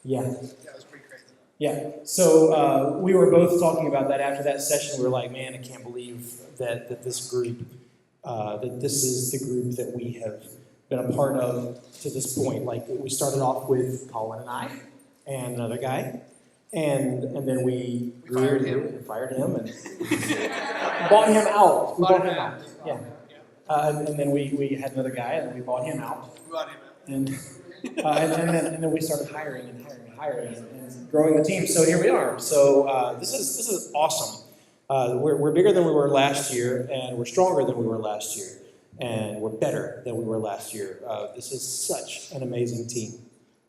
Yeah. That was pretty crazy. Yeah. So we were both talking about that after that session. We were like, man, I can't believe that this group, that this is the group that we have been a part of to this point. Like, we started off with Colin and I and another guy, and then we fired him. and bought him out. We bought him out. Yeah. And then we had another guy, and then we bought him out. And then we started hiring and growing the team. So here we are. So this is awesome. We're bigger than we were last year, and we're stronger than we were last year, and we're better than we were last year. This is such an amazing team.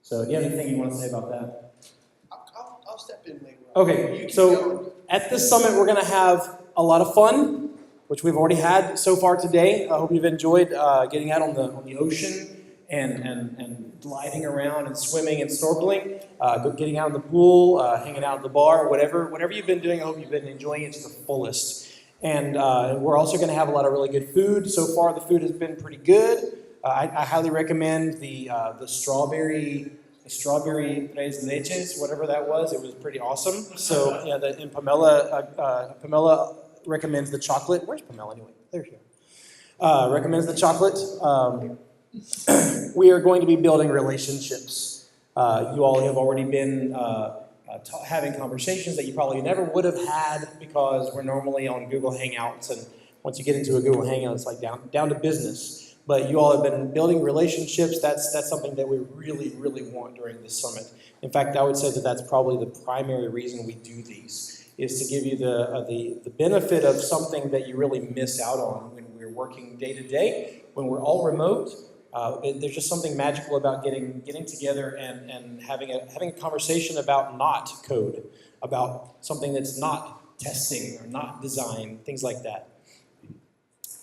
So do you have anything you want to say about that? I'll step in later. Okay, so at this summit, we're going to have a lot of fun, which we've already had so far today. I hope you've enjoyed getting out on the ocean and gliding around and swimming and snorkeling, getting out in the pool, hanging out at the bar, whatever you've been doing. I hope you've been enjoying it to the fullest. And we're also going to have a lot of really good food. So far, the food has been pretty good. I highly recommend the strawberry tres leches, whatever that was. It was pretty awesome. So yeah, and Pamela recommends the chocolate. Where's Pamela anyway? There she is. Recommends the chocolate. We are going to be building relationships. You all have already been having conversations that you probably never would have had because we're normally on Google Hangouts, and once you get into a Google Hangout, it's like down to business. But you all have been building relationships. That's something that we really, really want during this summit. In fact, I would say that's probably the primary reason we do these, is to give you the benefit of something that you really miss out on when we're working day to day, when we're all remote. There's just something magical about getting together and having a conversation about not code, about something that's not testing or not design, things like that.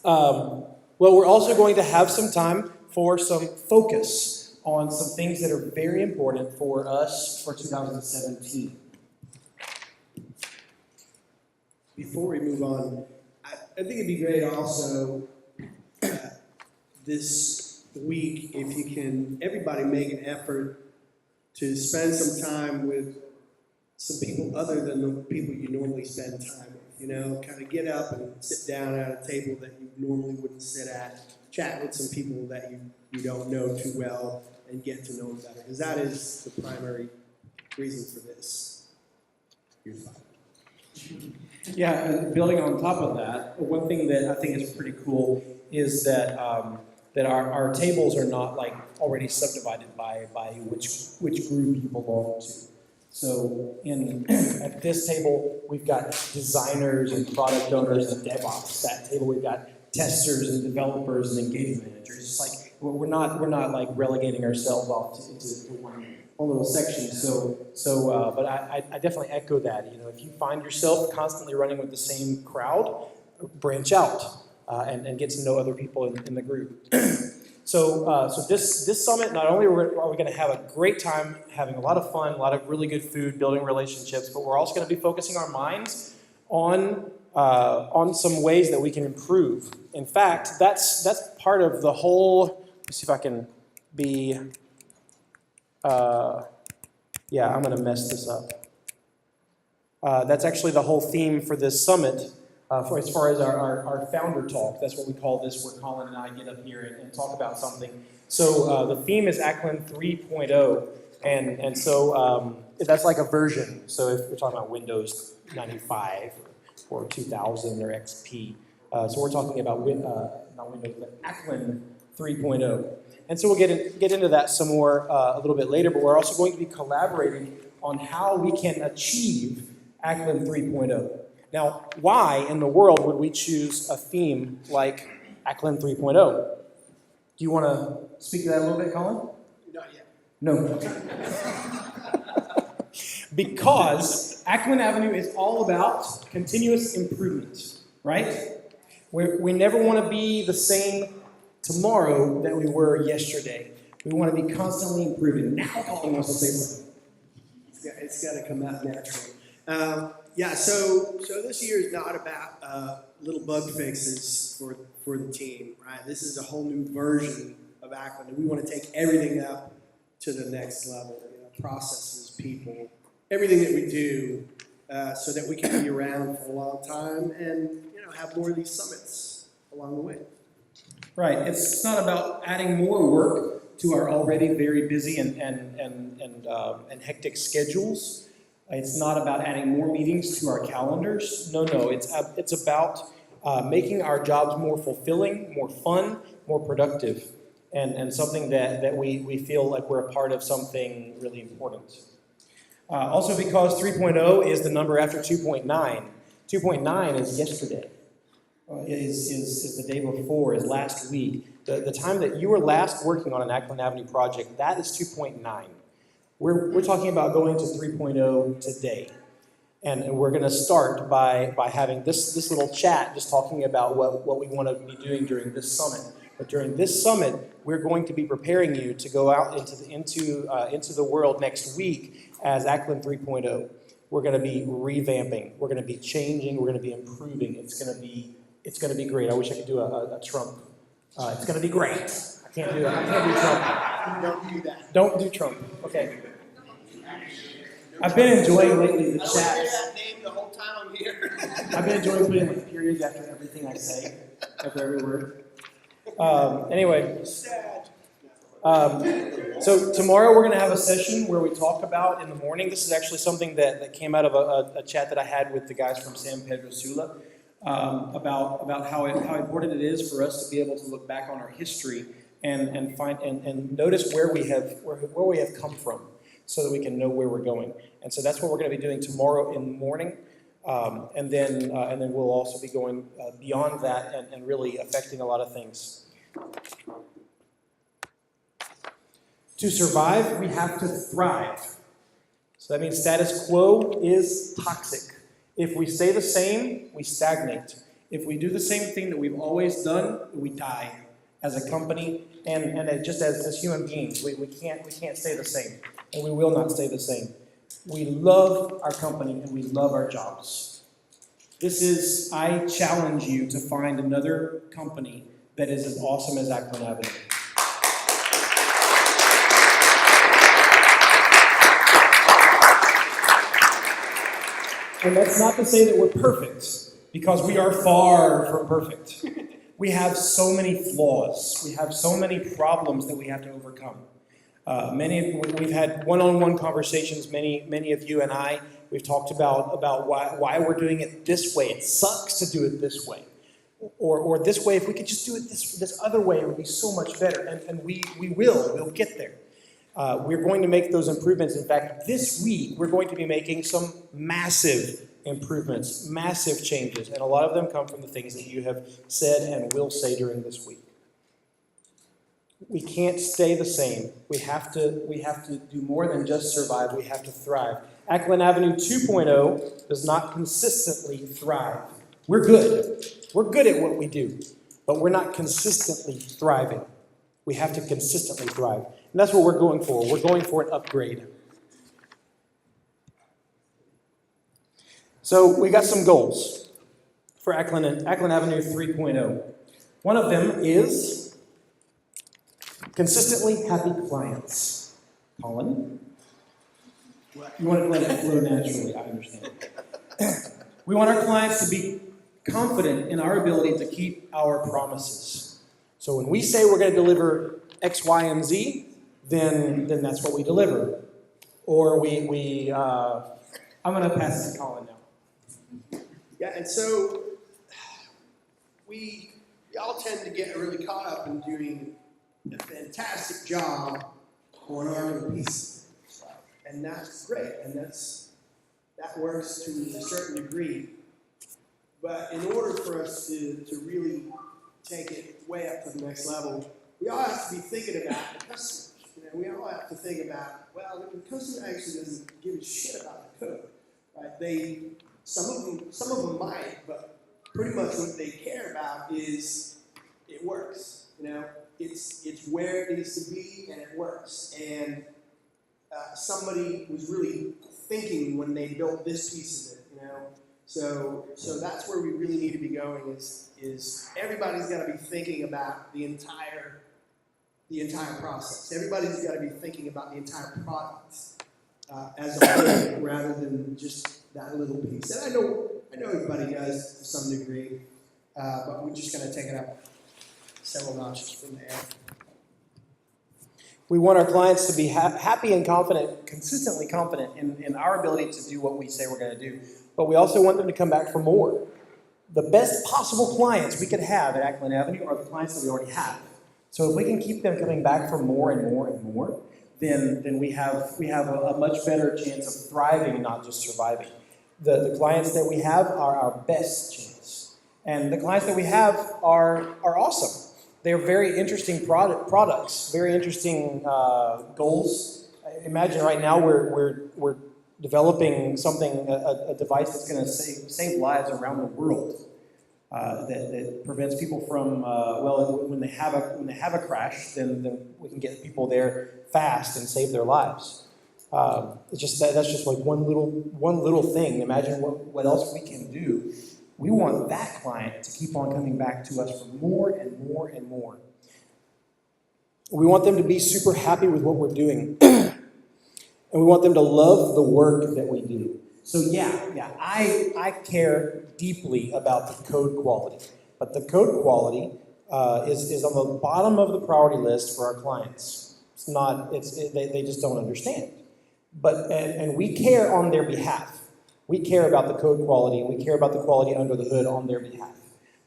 Well, we're also going to have some time for some focus on some things that are very important for us for 2017. Before we move on, I think it'd be great also this week if you can, everybody make an effort to spend some time with some people other than the people you normally spend time with. You know, kind of get up and sit down at a table that you normally wouldn't sit at, chat with some people that you don't know too well, and get to know them better. Because that is the primary reason for this. Here's mine. Yeah, and building on top of that, one thing that I think is pretty cool is that our tables are not like already subdivided by which group you belong to. So at this table, we've got designers and product owners and DevOps. That table, we've got testers and developers and engagement managers. It's like we're not like relegating ourselves off into one little section. But I definitely echo that. You know, if you find yourself constantly running with the same crowd, branch out and get to know other people in the group. So this summit, not only are we going to have a great time having a lot of fun, a lot of really good food, building relationships, but we're also going to be focusing our minds on some ways that we can improve. In fact, that's part of the whole. Let's see if I can be. Yeah, I'm going to mess this up. That's actually the whole theme for this summit. As far as our founder talk, that's what we call this, where Colin and I get up here and talk about something. So the theme is Acklen 3.0, and so that's like a version. So if we're talking about Windows 95 or 2000 or XP, so we're talking about not Windows, but Acklen 3.0. And so we'll get into that some more a little bit later, but we're also going to be collaborating on how we can achieve Acklen 3.0. Now, why in the world would we choose a theme like Acklen 3.0? Do you want to speak to that a little bit, Colin? Not yet. No. Because Acklen Avenue is all about continuous improvement, right? We never want to be the same tomorrow that we were yesterday. We want to be constantly improving. Now Colin wants to say something. It's got to come out naturally. Yeah, so this year is not about little bug fixes for the team, right? This is a whole new version of Acklen, and we want to take everything up to the next level. You know, processes, people, everything that we do, so that we can be around for a long time and, have more of these summits along the way. Right. It's not about adding more work to our already very busy and hectic schedules. It's not about adding more meetings to our calendars. No. It's about making our jobs more fulfilling, more fun, more productive, and something that we feel like we're a part of something really important. Also, because 3.0 is the number after 2.9. 2.9 is yesterday. Is the day before, is last week. The time that you were last working on an Acklen Avenue project, that is 2.9. We're talking about going to 3.0 today. And we're going to start by having this little chat, just talking about what we want to be doing during this summit. But during this summit, we're going to be preparing you to go out into the world next week as Acklen 3.0. We're going to be revamping. We're going to be changing. We're going to be improving. It's going to be great. I wish I could do a Trump. It's going to be great. I can't do Trump. Don't do that. Don't do Trump. Okay. I've been enjoying lately the I will say chats. that name the whole time I'm here. I've been enjoying putting like periods after everything I say, after every word. Anyway, Sad. so tomorrow we're going to have a session where we talk about in the morning. This is actually something that came out of a chat that I had with the guys from San Pedro Sula about how important it is for us to be able to look back on our history and find and notice where we have come from, so that we can know where we're going. And so that's what we're going to be doing tomorrow in the morning. And then we'll also be going beyond that and really affecting a lot of things. To survive, we have to thrive. So that means status quo is toxic. If we stay the same, we stagnate. If we do the same thing that we've always done, we die as a company and just as human beings. We can't stay the same, and we will not stay the same. We love our company and we love our jobs. I challenge you to find another company that is as awesome as Acklen Avenue. And that's not to say that we're perfect, because we are far from perfect. We have so many flaws. We have so many problems that we have to overcome. We've had one-on-one conversations, many of you and I. We've talked about why we're doing it this way. It sucks to do it this way. Or this way, if we could just do it this other way, it would be so much better. And we'll get there. We're going to make those improvements. In fact, this week, we're going to be making some massive improvements, massive changes. And a lot of them come from the things that you have said and will say during this week. We can't stay the same. We have to do more than just survive. We have to thrive. Acklen Avenue 2.0 does not consistently thrive. We're good. We're good at what we do, but we're not consistently thriving. We have to consistently thrive. And that's what we're going for. We're going for an upgrade. So we got some goals for Acklen Avenue 3.0. One of them is consistently happy clients. Colin? You want to let it flow naturally, I understand. We want our clients to be confident in our ability to keep our promises. So when we say we're going to deliver X, Y, and Z, then that's what we deliver. Or I'm going to pass it to Colin now. Yeah, and so we all tend to get really caught up in doing a fantastic job on our little piece. And that's great, and that works to a certain degree. But in order for us to really take it way up to the next level, we all have to be thinking about the customers. We all have to think about, well, the customer actually doesn't give a shit about the code, right? Some of them might, but pretty much what they care about is it works. It's where it needs to be and it works. And somebody was really thinking when they built this piece of it, So that's where we really need to be going. Is everybody's got to be thinking about the entire process. Everybody's got to be thinking about the entire product. as a whole rather than just that little piece. And I know everybody does to some degree, but we're just going to take it up several notches from there. We want our clients to be happy and confident, consistently confident in our ability to do what we say we're going to do. But we also want them to come back for more. The best possible clients we could have at Acklen Avenue are the clients that we already have. So if we can keep them coming back for more and more and more, then we have a much better chance of thriving, not just surviving. The clients that we have are our best chance. And the clients that we have are awesome. They're very interesting products, very interesting goals. Imagine right now we're developing something, a device that's going to save lives around the world. That prevents people from when they have a crash, then we can get people there fast and save their lives. It's just that's just like one little thing. Imagine what else we can do. We want that client to keep on coming back to us for more and more and more. We want them to be super happy with what we're doing. And we want them to love the work that we do. So I care deeply about the code quality. But the code quality is on the bottom of the priority list for our clients. It's not, they just don't understand. And we care on their behalf. We care about the code quality, and we care about the quality under the hood on their behalf.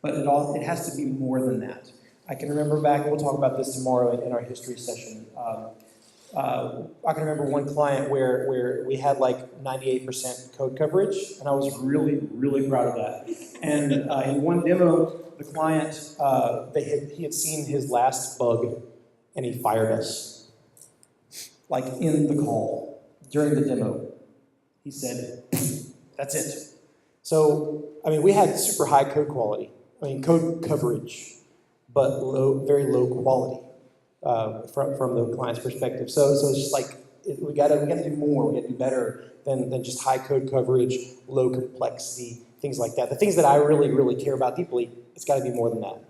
But it has to be more than that. I can remember back, and we'll talk about this tomorrow in our history session. I can remember one client where we had like 98% code coverage, and I was really, really proud of that. And in one demo, the client, he had seen his last bug, and he fired us. Like in the call, during the demo. He said, that's it. So, I mean, we had super high code quality. I mean, code coverage, but very low quality from the client's perspective. So it's just like we got to do more. We got to do better than just high code coverage, low complexity, things like that. The things that I really, really care about deeply, it's got to be more than that.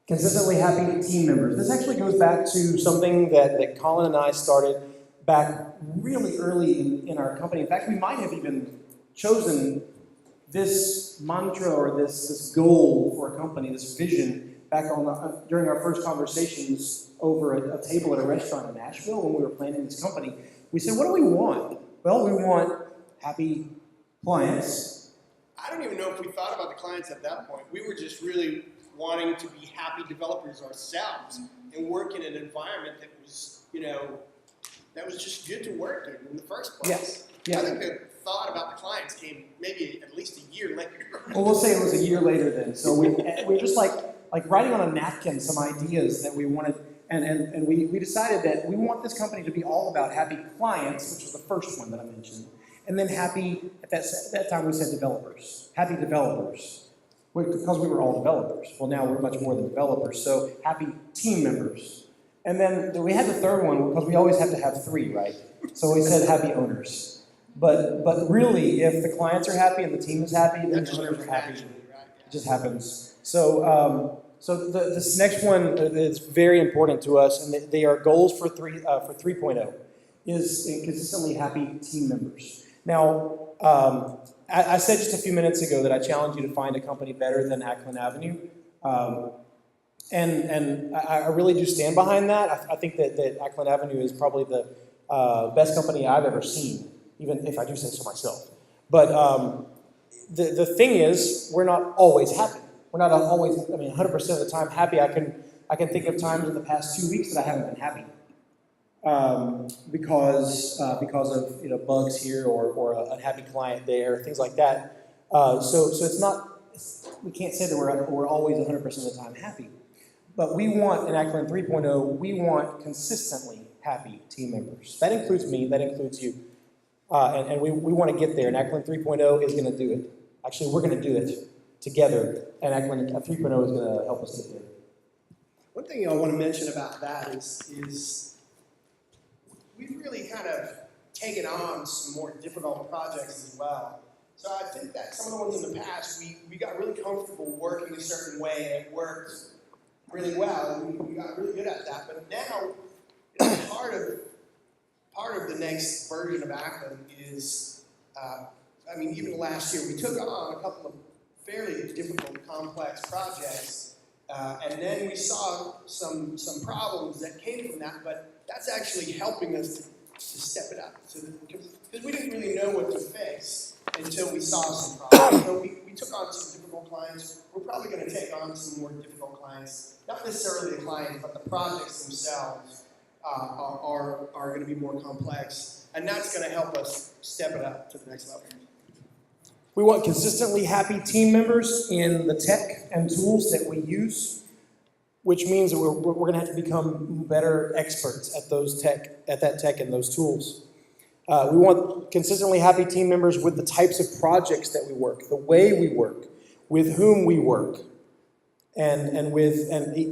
Consistently happy team members. This actually goes back to something that Colin and I started back really early in our company. In fact, we might have even chosen this mantra or this goal for a company, this vision, back during our first conversations over a table at a restaurant in Nashville when we were planning this company. We said, what do we want? Well, we want happy clients. I don't even know if we thought about the clients at that point. We were just really wanting to be happy developers ourselves and work in an environment that was, that was just good to work in the first place. Yes. Yeah. I think the thought about the clients came maybe at least a year later. Well, we'll say it was a year later then. So we're just like writing on a napkin some ideas that we wanted, and we decided that we want this company to be all about happy clients, which was the first one that I mentioned, and then happy, at that time we said developers, happy developers. Because we were all developers. Well, now we're much more than developers, so happy team members. And then we had the third one because we always have to have three, right? So we said happy owners. But really, if the clients are happy and the team is happy, then the owners are happy. It just happens. So this next one is very important to us, and they are goals for 3.0, is consistently happy team members. Now, I said just a few minutes ago that I challenge you to find a company better than Acklen Avenue. And I really do stand behind that. I think that Acklen Avenue is probably the best company I've ever seen, even if I do say so myself. But the thing is, we're not always happy. We're not always, 100% of the time happy. I can think of times in the past 2 weeks that I haven't been happy. Because of bugs here or an unhappy client there, things like that. So it's not, we can't say that we're always 100% of the time happy. But we want, in Acklen 3.0, we want consistently happy team members. That includes me, that includes you. And we want to get there, and Acklen 3.0 is going to do it. Actually, we're going to do it together, and Acklen 3.0 is going to help us get there. One thing I want to mention about that is we've really kind of taken on some more difficult projects as well. So I think that some of the ones in the past, we got really comfortable working a certain way, and it worked really well, and we got really good at that. But now, part of the next version of Acklen is, even last year, we took on a couple of fairly difficult, complex projects, and then we saw some problems that came from that, but that's actually helping us to step it up. So because we didn't really know what to fix until we saw some problems. So we took on some difficult clients. We're probably going to take on some more difficult clients. Not necessarily the clients, but the projects themselves are going to be more complex. And that's going to help us step it up to the next level. We want consistently happy team members in the tech and tools that we use, which means that we're going to have to become better experts at that tech and those tools. We want consistently happy team members with the types of projects that we work, the way we work, with whom we work, and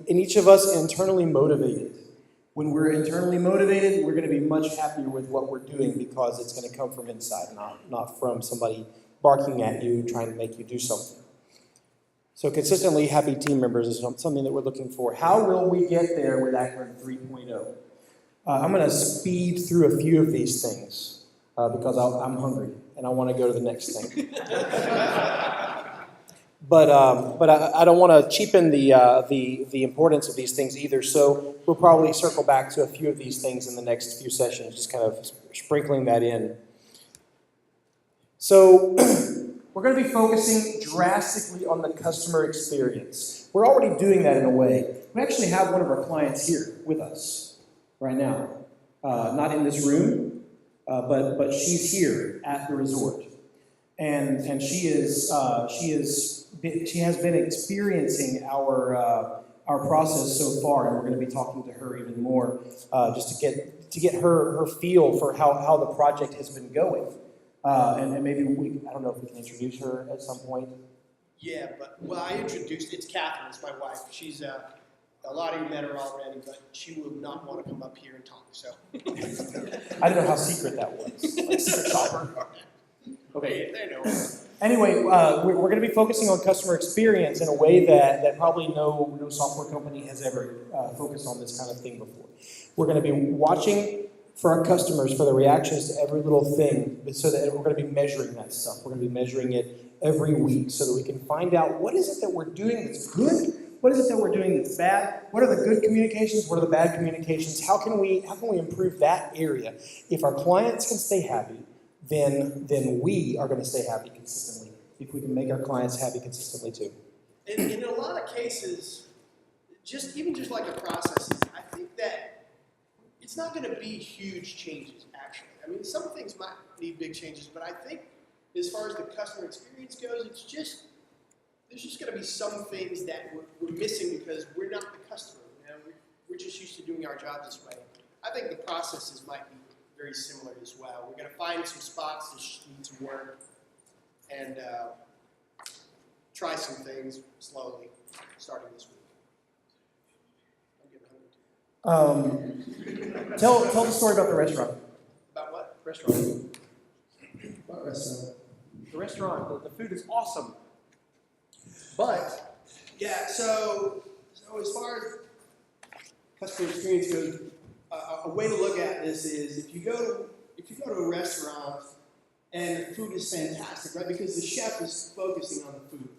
each of us internally motivated. When we're internally motivated, we're going to be much happier with what we're doing because it's going to come from inside, not from somebody barking at you, trying to make you do something. So consistently happy team members is something that we're looking for. How will we get there with Acklen 3.0? I'm going to speed through a few of these things because I'm hungry and I want to go to the next thing. But I don't want to cheapen the importance of these things either. So we'll probably circle back to a few of these things in the next few sessions, just kind of sprinkling that in. So we're going to be focusing drastically on the customer experience. We're already doing that in a way. We actually have one of our clients here with us right now. Not in this room, but she's here at the resort. And she has been experiencing our process so far, and we're going to be talking to her even more just to get her feel for how the project has been going. And maybe I don't know if we can introduce her at some point. Yeah, I introduced, it's Catherine, it's my wife. She's, a lot of you met her already, but she will not want to come up here and talk, so. I don't know how secret that was. Like secret shopper. Okay. They know. Anyway, we're going to be focusing on customer experience in a way that probably no software company has ever focused on this kind of thing before. We're going to be watching for our customers for the reactions to every little thing, so that we're going to be measuring that stuff. We're going to be measuring it every week so that we can find out what is it that we're doing that's good, what is it that we're doing that's bad, what are the good communications, what are the bad communications, how can we improve that area. If our clients can stay happy, then we are going to stay happy consistently. If we can make our clients happy consistently too. And in a lot of cases, just like a process, I think that it's not going to be huge changes, actually. I mean, some things might need big changes, but I think as far as the customer experience goes, there's just going to be some things that we're missing because we're not the customer. You know, we're just used to doing our job this way. I think the processes might be very similar as well. We're going to find some spots that need some work and try some things slowly, starting this week. Tell the story about the restaurant. About what? Restaurant. What restaurant? The restaurant. The food is awesome. But Yeah. So as far as customer experience goes, a way to look at this is if you go to a restaurant and the food is fantastic, right? Because the chef is focusing on the food,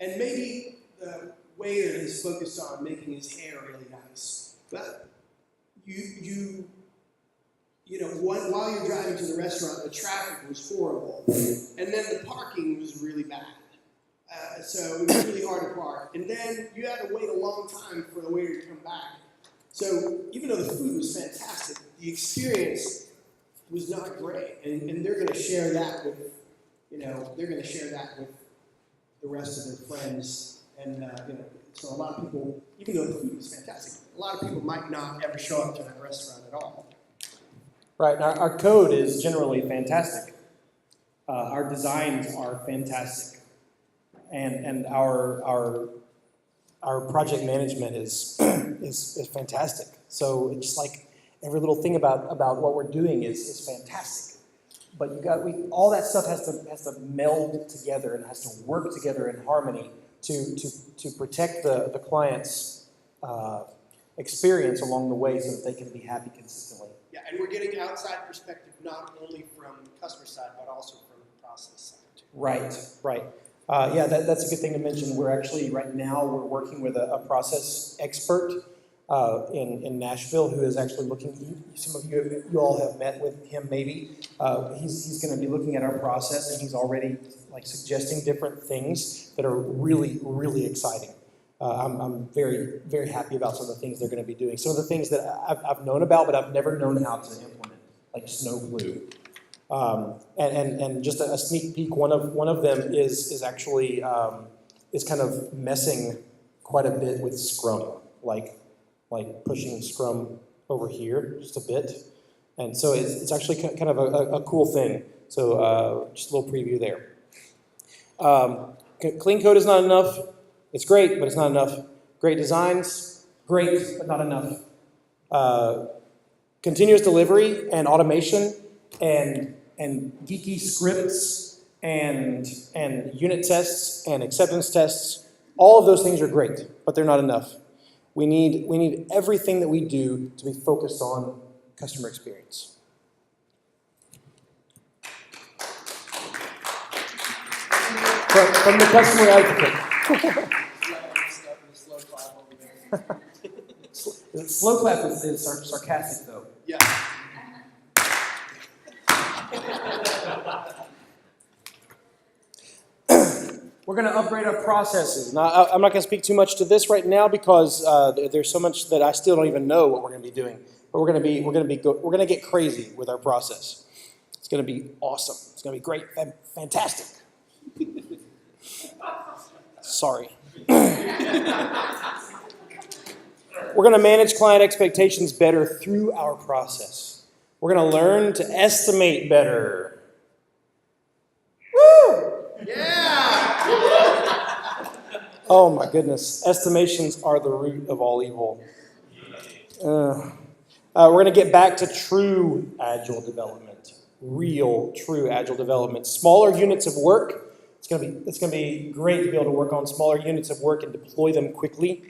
and maybe the waiter is focused on making his hair really nice. But you know, while you're driving to the restaurant, the traffic was horrible, and then the parking was really bad. So it was really hard to park, and then you had to wait a long time for the waiter to come back. So even though the food was fantastic, the experience was not great, and they're going to share that with, the rest of their friends, and so a lot of people, even though the food was fantastic, a lot of people might not ever show up to that restaurant at all. right, now our code is generally fantastic. Our designs are fantastic, and our project management is fantastic. So it's just like every little thing about what we're doing is fantastic. but all that stuff has to meld together and has to work together in harmony to protect the client's experience along the way so that they can be happy consistently. Yeah, and we're getting outside perspective not only from the customer side, but also from the process side too. Right. Yeah, that's a good thing to mention. We're actually, right now, we're working with a process expert in Nashville who is actually looking, some of you all have met with him maybe. He's going to be looking at our process, and he's already like suggesting different things that are really, really exciting. I'm very, very happy about some of the things they're going to be doing. Some of the things that I've known about, but I've never known how to implement, like just no clue. And just a sneak peek, one of them is actually is kind of messing quite a bit with Scrum, like pushing Scrum over here just a bit, and so it's actually kind of a cool thing. So just a little preview there. Clean code is not enough. It's great, but it's not enough. Great designs, great, but not enough. Continuous delivery and automation and geeky scripts and unit tests and acceptance tests, all of those things are great, but they're not enough. We need everything that we do to be focused on customer experience. From the customer advocate. Slow clap is sarcastic though. Yeah. We're going to upgrade our processes. Now, I'm not going to speak too much to this right now because there's so much that I still don't even know what we're going to be doing. But we're going to get crazy with our process. It's going to be awesome. It's going to be great, fantastic. Sorry. We're going to manage client expectations better through our process. We're going to learn to estimate better. Woo! Yeah! Oh my goodness. Estimations are the root of all evil. We're going to get back to true agile development. Real, true agile development. Smaller units of work. It's going to be great to be able to work on smaller units of work and deploy them quickly.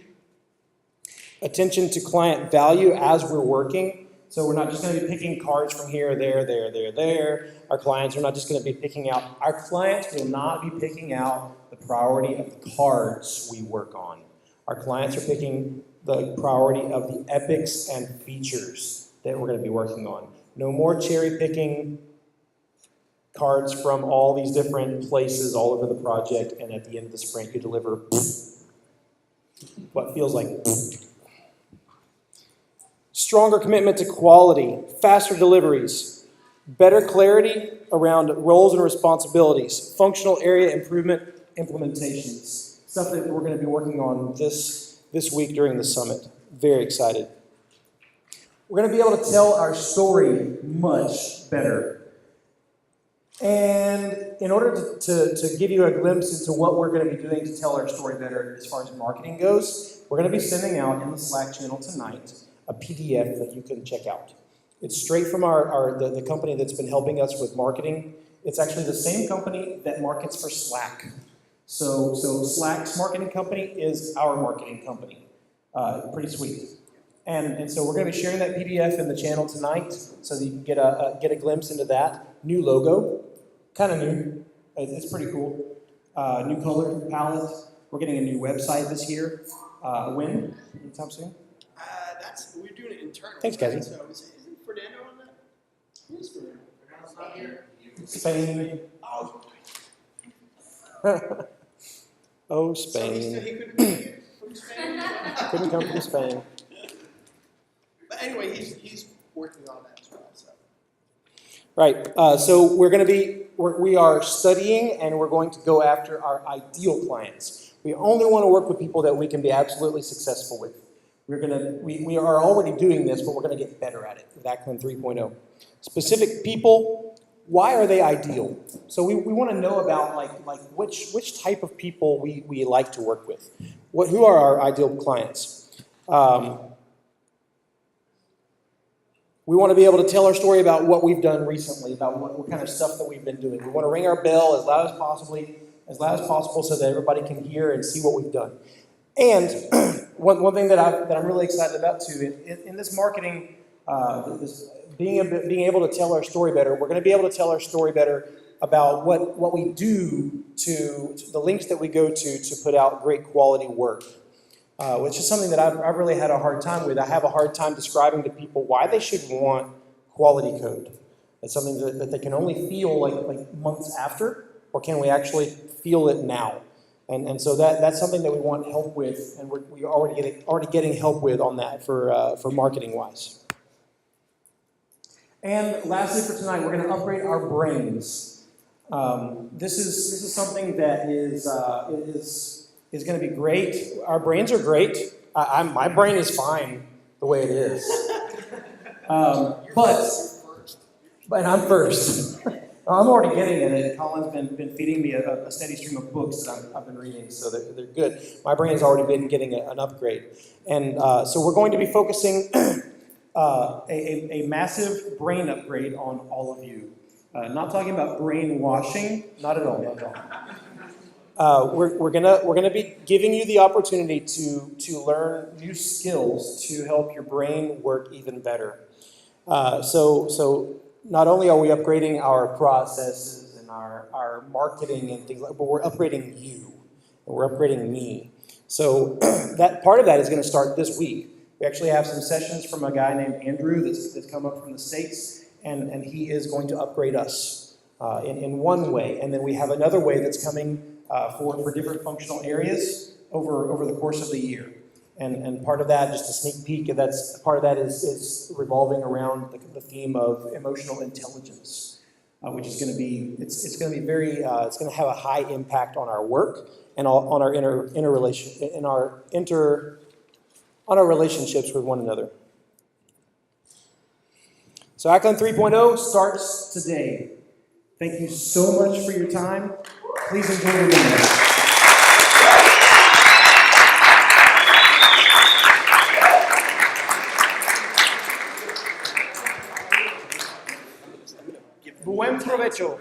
Attention to client value as we're working. So we're not just going to be picking cards from here, there. Our clients are not just going to be picking out. Our clients will not be picking out the priority of the cards we work on. Our clients are picking the priority of the epics and features that we're going to be working on. No more cherry picking cards from all these different places all over the project, and at the end of the sprint you deliver what feels like stronger commitment to quality, faster deliveries, better clarity around roles and responsibilities, functional area improvement implementations, stuff that we're going to be working on this week during the summit. Very excited. We're going to be able to tell our story much better. And in order to give you a glimpse into what we're going to be doing to tell our story better as far as marketing goes, we're going to be sending out in the Slack channel tonight a PDF that you can check out. It's straight from the company that's been helping us with marketing. It's actually the same company that markets for Slack. So Slack's marketing company is our marketing company. Pretty sweet. And so we're going to be sharing that PDF in the channel tonight so that you can get a glimpse into that. New logo, kind of new. It's pretty cool. New color palette. We're getting a new website this year. When? Anytime soon? We're doing it internally. Thanks, Cassie. So isn't Fernando on that? Who's Fernando? Fernando's not here. Spain. Oh. Oh, So Spain. he couldn't be here from Spain? Couldn't come from Spain. But anyway, he's working on that as well. So. Right. So we are studying and we're going to go after our ideal clients. We only want to work with people that we can be absolutely successful with. We are already doing this, but we're going to get better at it with Acklen 3.0. Specific people, why are they ideal? So we want to know about like which type of people we like to work with. Who are our ideal clients? We want to be able to tell our story about what we've done recently, about what kind of stuff that we've been doing. We want to ring our bell as loud as possible so that everybody can hear and see what we've done. And one thing that I'm really excited about too, in this marketing, being able to tell our story better, we're going to be able to tell our story better about what we do to the links that we go to put out great quality work, which is something that I've really had a hard time with. I have a hard time describing to people why they should want quality code. It's something that they can only feel like months after, or can we actually feel it now? And so that's something that we want help with, and we're already getting help with on that for marketing wise. And lastly for tonight, we're going to upgrade our brains. This is something that is going to be great. Our brains are great. My brain is fine the way it is. But I'm first. I'm already getting it. Colin's been feeding me a steady stream of books that I've been reading, so they're good. My brain's already been getting an upgrade. And so we're going to be focusing a massive brain upgrade on all of you. Not talking about brainwashing, not at all. We're gonna be giving you the opportunity to learn new skills to help your brain work even better. So not only are we upgrading our processes and our marketing and things like, but we're upgrading you, and we're upgrading me. So that part of that is going to start this week. We actually have some sessions from a guy named Andrew that's come up from the States, and he is going to upgrade us in one way. And then we have another way that's coming for different functional areas over the course of the year. And part of that, just a sneak peek, part of that is revolving around the theme of emotional intelligence, which is going to be it's going to be very it's going to have a high impact on our work and on our relationships with one another. So Acklen 3.0 starts today. Thank you so much for your time. Please enjoy the video. Buen provecho.